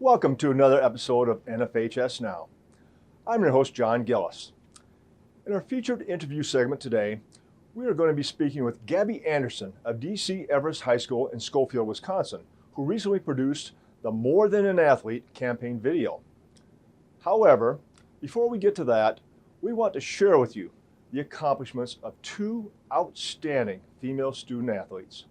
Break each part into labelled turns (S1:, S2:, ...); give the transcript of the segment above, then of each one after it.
S1: Welcome to another episode of NFHS Now. I'm your host, John Gillis. In our featured interview segment today, we are going to be speaking with Gabby Anderson of DC Everest High School in Schofield, Wisconsin, who recently produced the More Than an Athlete campaign video. However, before we get to that, we want to share with you the accomplishments of two outstanding female student athletes.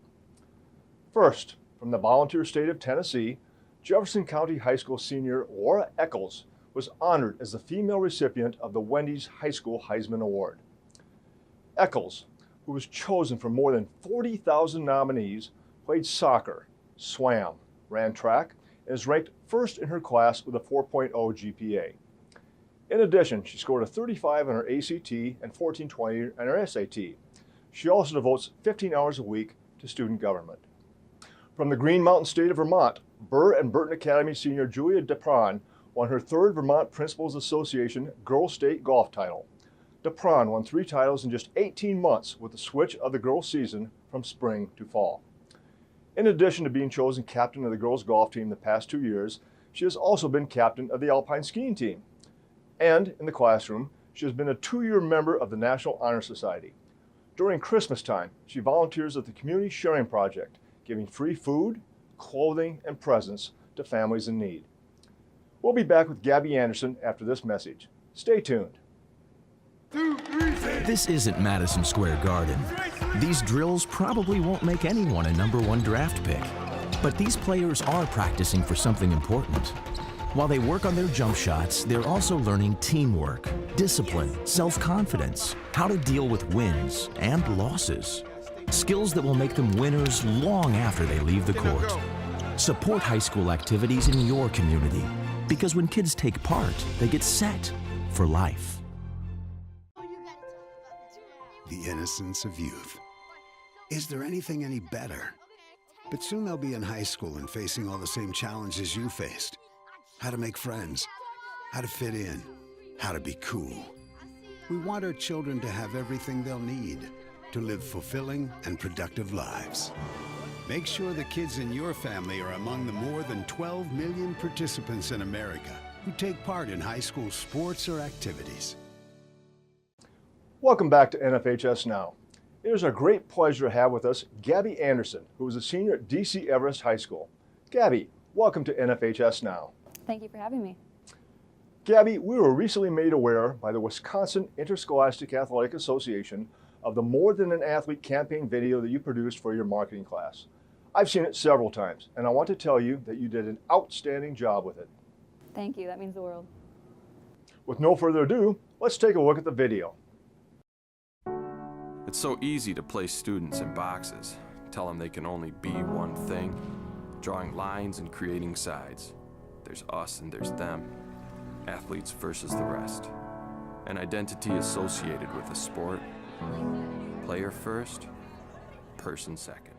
S1: First, from the volunteer state of Tennessee, Jefferson County High School senior Laura Eccles was honored as the female recipient of the Wendy's High School Heisman Award. Eccles, who was chosen from more than 40,000 nominees, played soccer, swam, ran track, and is ranked first in her class with a 4.0 GPA. In addition, she scored a 35 on her ACT and 1420 on her SAT. She also devotes 15 hours a week to student government. From the Green Mountain State of Vermont, Burr and Burton Academy senior Julia Depron won her third Vermont Principals Association Girls State Golf title. Depron won 3 titles in just 18 months with the switch of the girls' season from spring to fall. In addition to being chosen captain of the girls' golf team the past 2 years, she has also been captain of the alpine skiing team. And in the classroom, she has been a 2-year member of the National Honor Society. During Christmas time, she volunteers at the Community Sharing Project, giving free food, clothing, and presents to families in need. We'll be back with Gabby Anderson after this message. Stay tuned.
S2: This isn't Madison Square Garden. These drills probably won't make anyone a #1 draft pick. But these players are practicing for something important. While they work on their jump shots, they're also learning teamwork, discipline, self-confidence, how to deal with wins and losses. Skills that will make them winners long after they leave the court. Support high school activities in your community, because when kids take part, they get set for life.
S3: The innocence of youth. Is there anything any better? But soon they'll be in high school and facing all the same challenges you faced. How to make friends, how to fit in, how to be cool. We want our children to have everything they'll need to live fulfilling and productive lives. Make sure the kids in your family are among the more than 12 million participants in America who take part in high school sports or activities.
S1: Welcome back to NFHS Now. It is our great pleasure to have with us Gabby Anderson, who is a senior at DC Everest High School. Gabby, welcome to NFHS Now.
S4: Thank you for having me.
S1: Gabby, we were recently made aware by the Wisconsin Interscholastic Athletic Association of the More Than an Athlete campaign video that you produced for your marketing class. I've seen it several times, and I want to tell you that you did an outstanding job with it.
S4: Thank you, that means the world.
S1: With no further ado, let's take a look at the video.
S5: It's so easy to place students in boxes, tell them they can only be one thing, drawing lines and creating sides. There's us and there's them, athletes versus the rest. An identity associated with a sport, player first, person second.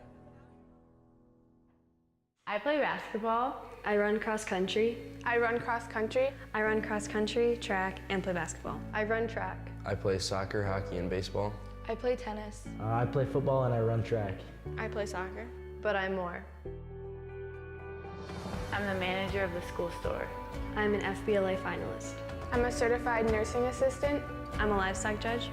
S6: I play basketball.
S7: I run cross country.
S6: I run cross country.
S7: I run cross country, track, and play basketball.
S6: I run track.
S8: I play soccer, hockey, and baseball.
S6: I play tennis.
S9: I play football and I run track.
S6: I play soccer, but I'm more.
S10: I'm the manager of the school store.
S7: I'm an FBLA finalist.
S6: I'm a certified nursing assistant.
S7: I'm a livestock judge.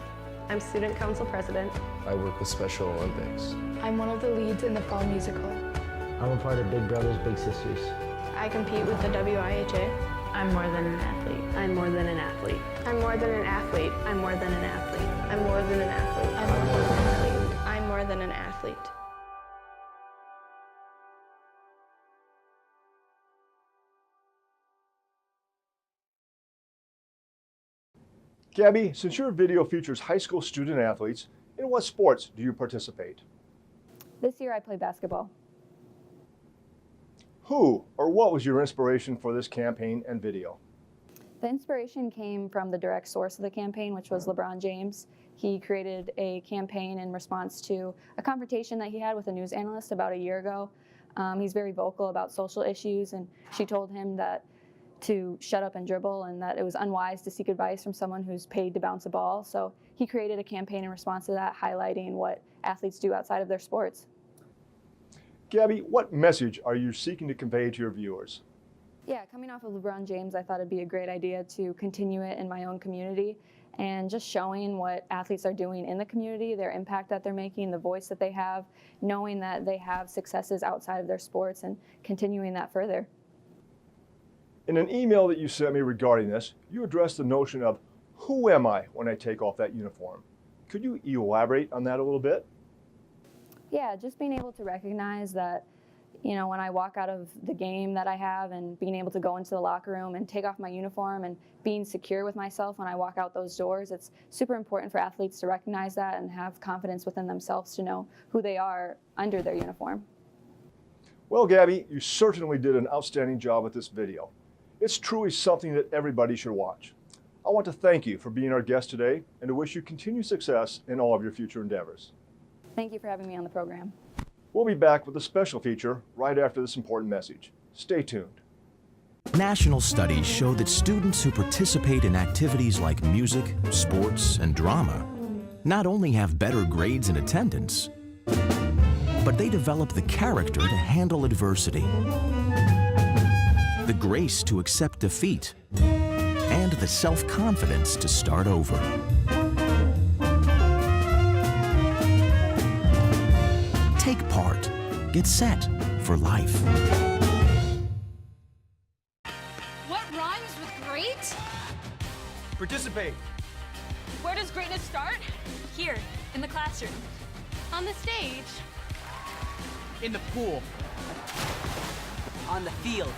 S7: I'm student council president.
S8: I work with Special Olympics.
S6: I'm one of the leads in the fall musical.
S9: I'm a part of Big Brothers Big Sisters.
S6: I compete with the WIHA.
S10: I'm more than an athlete.
S7: I'm more than an athlete.
S6: I'm more than an athlete.
S7: I'm more than an athlete.
S6: I'm more than an athlete.
S7: I'm more than an athlete.
S6: I'm more than an athlete.
S1: Gabby, since your video features high school student athletes, in what sports do you participate?
S4: This year I play basketball.
S1: Who or what was your inspiration for this campaign and video?
S4: The inspiration came from the direct source of the campaign, which was LeBron James. He created a campaign in response to a confrontation that he had with a news analyst about a year ago. He's very vocal about social issues, and she told him that to shut up and dribble and that it was unwise to seek advice from someone who's paid to bounce a ball. So he created a campaign in response to that, highlighting what athletes do outside of their sports.
S1: Gabby, what message are you seeking to convey to your viewers?
S4: Yeah, coming off of LeBron James, I thought it'd be a great idea to continue it in my own community and just showing what athletes are doing in the community, their impact that they're making, the voice that they have, knowing that they have successes outside of their sports and continuing that further.
S1: In an email that you sent me regarding this, you addressed the notion of who am I when I take off that uniform? Could you elaborate on that a little bit?
S4: Yeah, just being able to recognize that, you know, when I walk out of the game that I have and being able to go into the locker room and take off my uniform and being secure with myself when I walk out those doors, it's super important for athletes to recognize that and have confidence within themselves to know who they are under their uniform.
S1: Well, Gabby, you certainly did an outstanding job with this video. It's truly something that everybody should watch. I want to thank you for being our guest today and to wish you continued success in all of your future endeavors.
S4: Thank you for having me on the program.
S1: We'll be back with a special feature right after this important message. Stay tuned.
S2: National studies show that students who participate in activities like music, sports, and drama not only have better grades and attendance, but they develop the character to handle adversity, the grace to accept defeat, and the self-confidence to start over. Take part. Get set for life.
S11: What rhymes with great?
S12: Participate.
S11: Where does greatness start? Here, in the classroom. On the stage.
S12: In the pool.
S13: On the field.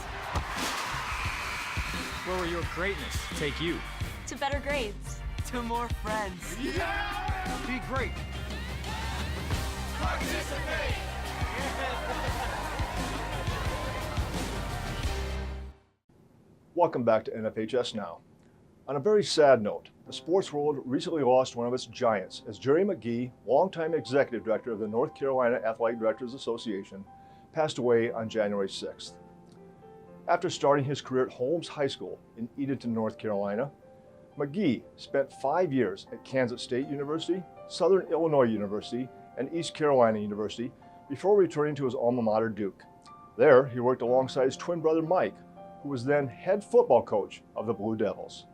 S12: Where will your greatness take you?
S11: To better grades.
S13: To more friends.
S12: Yeah! Be great. Participate!
S1: Welcome back to NFHS Now. On a very sad note, the sports world recently lost one of its giants as Jerry McGee, longtime executive director of the North Carolina Athletic Directors Association, passed away on January 6th. After starting his career at Holmes High School in Edenton, North Carolina, McGee spent 5 years at Kansas State University, Southern Illinois University, and East Carolina University before returning to his alma mater, Duke. There, he worked alongside his twin brother, Mike, who was then head football coach of the Blue Devils.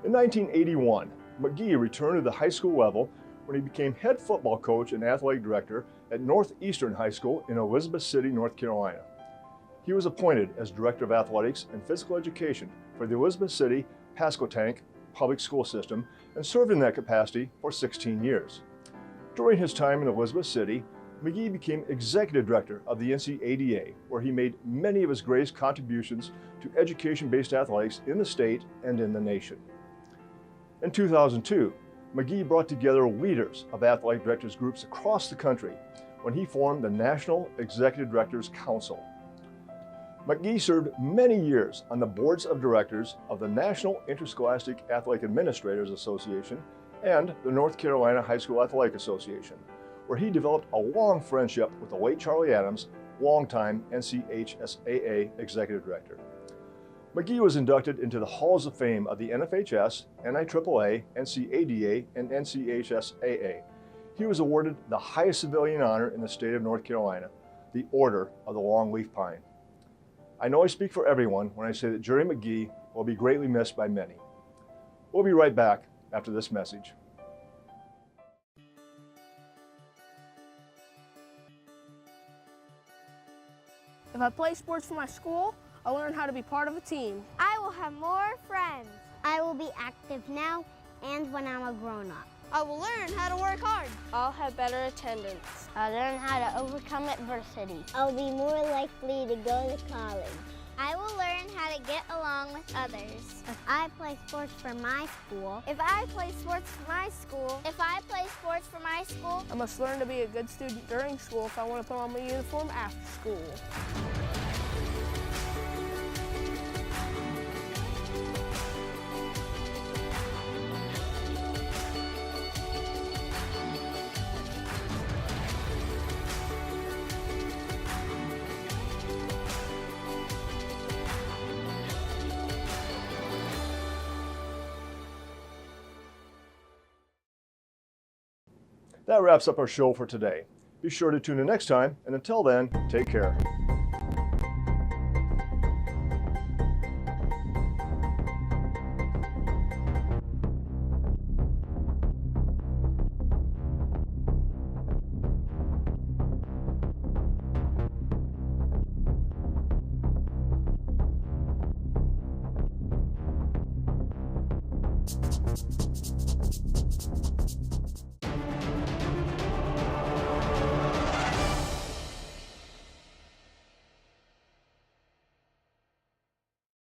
S1: In 1981, McGee returned to the high school level when he became head football coach and athletic director at Northeastern High School in Elizabeth City, North Carolina. He was appointed as Director of Athletics and Physical Education for the Elizabeth City Pasquotank Public School System and served in that capacity for 16 years. During his time in Elizabeth City, McGee became Executive Director of the NCADA, where he made many of his greatest contributions to education-based athletics in the state and in the nation. In 2002, McGee brought together leaders of athletic directors groups across the country when he formed the National Executive Directors Council. McGee served many years on the boards of directors of the National Interscholastic Athletic Administrators Association and the North Carolina High School Athletic Association, where he developed a long friendship with the late Charlie Adams, longtime NCHSAA Executive Director. McGee was inducted into the Halls of Fame of the NFHS, NIAAA, NCADA, and NCHSAA. He was awarded the highest civilian honor in the state of North Carolina, the Order of the Longleaf Pine. I know I speak for everyone when I say that Jerry McGee will be greatly missed by many. We'll be right back after this message.
S14: If I play sports for my school, I'll learn how to be part of a team.
S15: I will have more friends. I will be active now and when I'm a grown-up.
S16: I will learn how to work hard.
S6: I'll have better attendance.
S15: I'll learn how to overcome adversity. I'll be more likely to go to college. I will learn how to get along with others. If I play sports for my school.
S16: If I play sports for my school.
S15: If I play sports for my school.
S14: I must learn to be a good student during school if I want to put on my uniform after school.
S1: That wraps up our show for today. Be sure to tune in next time, and until then, take care.